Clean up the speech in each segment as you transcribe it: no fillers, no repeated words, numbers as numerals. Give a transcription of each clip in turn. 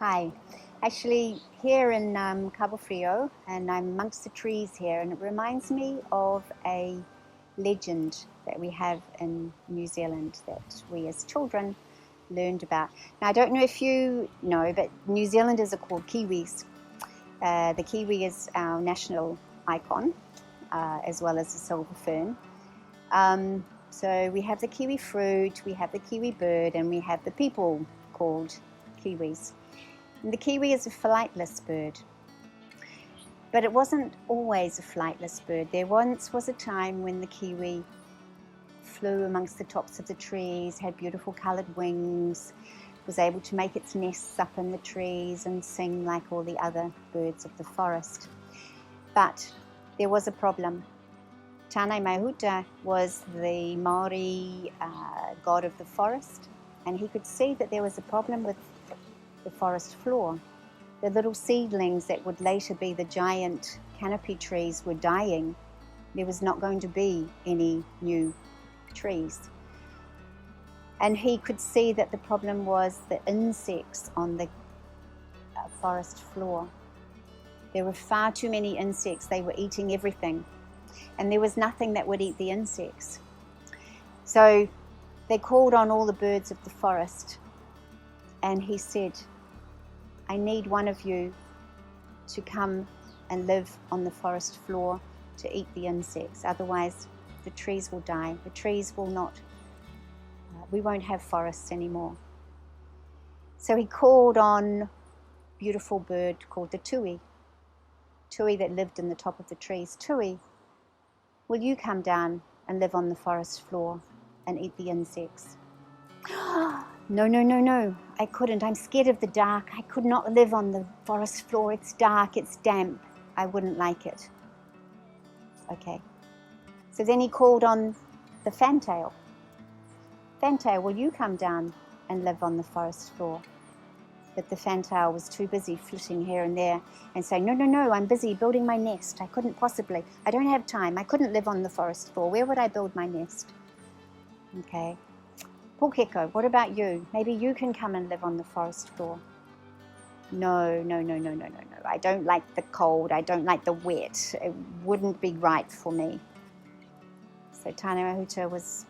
Hi. Actually, here in Cabo Frio, and I'm amongst the trees here, and it reminds me of a legend that we have in New Zealand that we as children learned about. Now, I don't know if you know, but New Zealanders are called Kiwis. The Kiwi is our national icon, as well as the silver fern. So we have the kiwi fruit, we have the kiwi bird, and we have the people called Kiwis. And the kiwi is a flightless bird, but it wasn't always a flightless bird. There once was a time when the kiwi flew amongst the tops of the trees, had beautiful coloured wings, was able to make its nests up in the trees and sing like all the other birds of the forest. But there was a problem. Tānei Mahuta was the Māori god of the forest, and he could see that there was a problem with the forest floor. The little seedlings that would later be the giant canopy trees were dying. There was not going to be any new trees. And he could see that the problem was the insects on the forest floor. There were far too many insects. They were eating everything. And there was nothing that would eat the insects. So they called on all the birds of the forest. And he said, I need one of you to come and live on the forest floor to eat the insects. Otherwise, the trees will die. The trees will not, we won't have forests anymore. So he called on a beautiful bird called the tui. Tui that lived in the top of the trees. Tui, will you come down and live on the forest floor and eat the insects? No, I couldn't. I'm scared of the dark. I could not live on the forest floor. It's dark, it's damp. I wouldn't like it. Okay. So then he called on the fantail. Fantail, will you come down and live on the forest floor? But the fantail was too busy flitting here and there and saying, no, I'm busy building my nest. I couldn't possibly. I don't have time. I couldn't live on the forest floor. Where would I build my nest? Okay. Pōkeko, what about you? Maybe you can come and live on the forest floor. No. I don't like the cold. I don't like the wet. It wouldn't be right for me. So Tānei Mahuta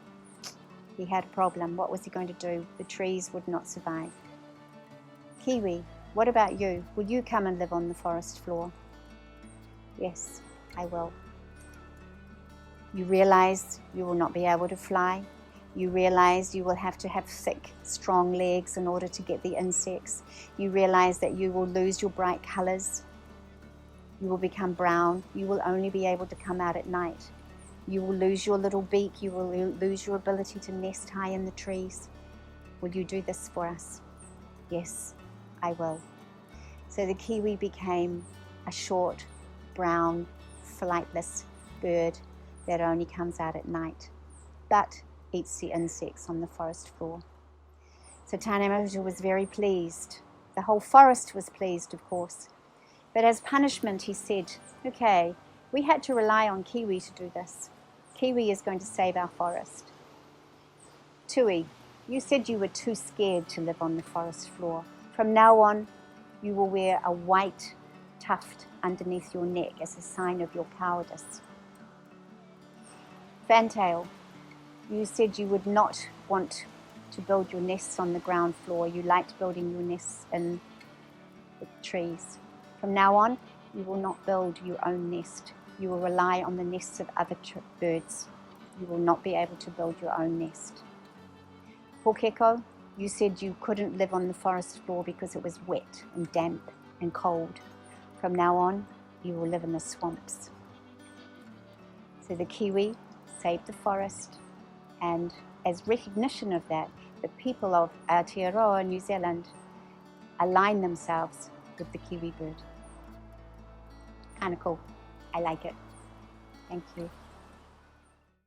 he had a problem. What was he going to do? The trees would not survive. Kiwi, what about you? Will you come and live on the forest floor? Yes, I will. You realize you will not be able to fly. You realize you will have to have thick, strong legs in order to get the insects. You realize that you will lose your bright colors. You will become brown. You will only be able to come out at night. You will lose your little beak. You will lose your ability to nest high in the trees. Will you do this for us? Yes, I will. So the kiwi became a short, brown, flightless bird that only comes out at night, but eats the insects on the forest floor. So Tānei Mahuta was very pleased. The whole forest was pleased, of course. But as punishment, he said, okay, we had to rely on Kiwi to do this. Kiwi is going to save our forest. Tui, you said you were too scared to live on the forest floor. From now on, you will wear a white tuft underneath your neck as a sign of your cowardice. Fantail, you said you would not want to build your nests on the ground floor. You liked building your nests in the trees. From now on, you will not build your own nest. You will rely on the nests of other birds. You will not be able to build your own nest. Pōkeko, you said you couldn't live on the forest floor because it was wet and damp and cold. From now on, you will live in the swamps. So the kiwi saved the forest, and as recognition of that, the people of Aotearoa, New Zealand, align themselves with the kiwi bird. Kind of cool. I like it. Thank you.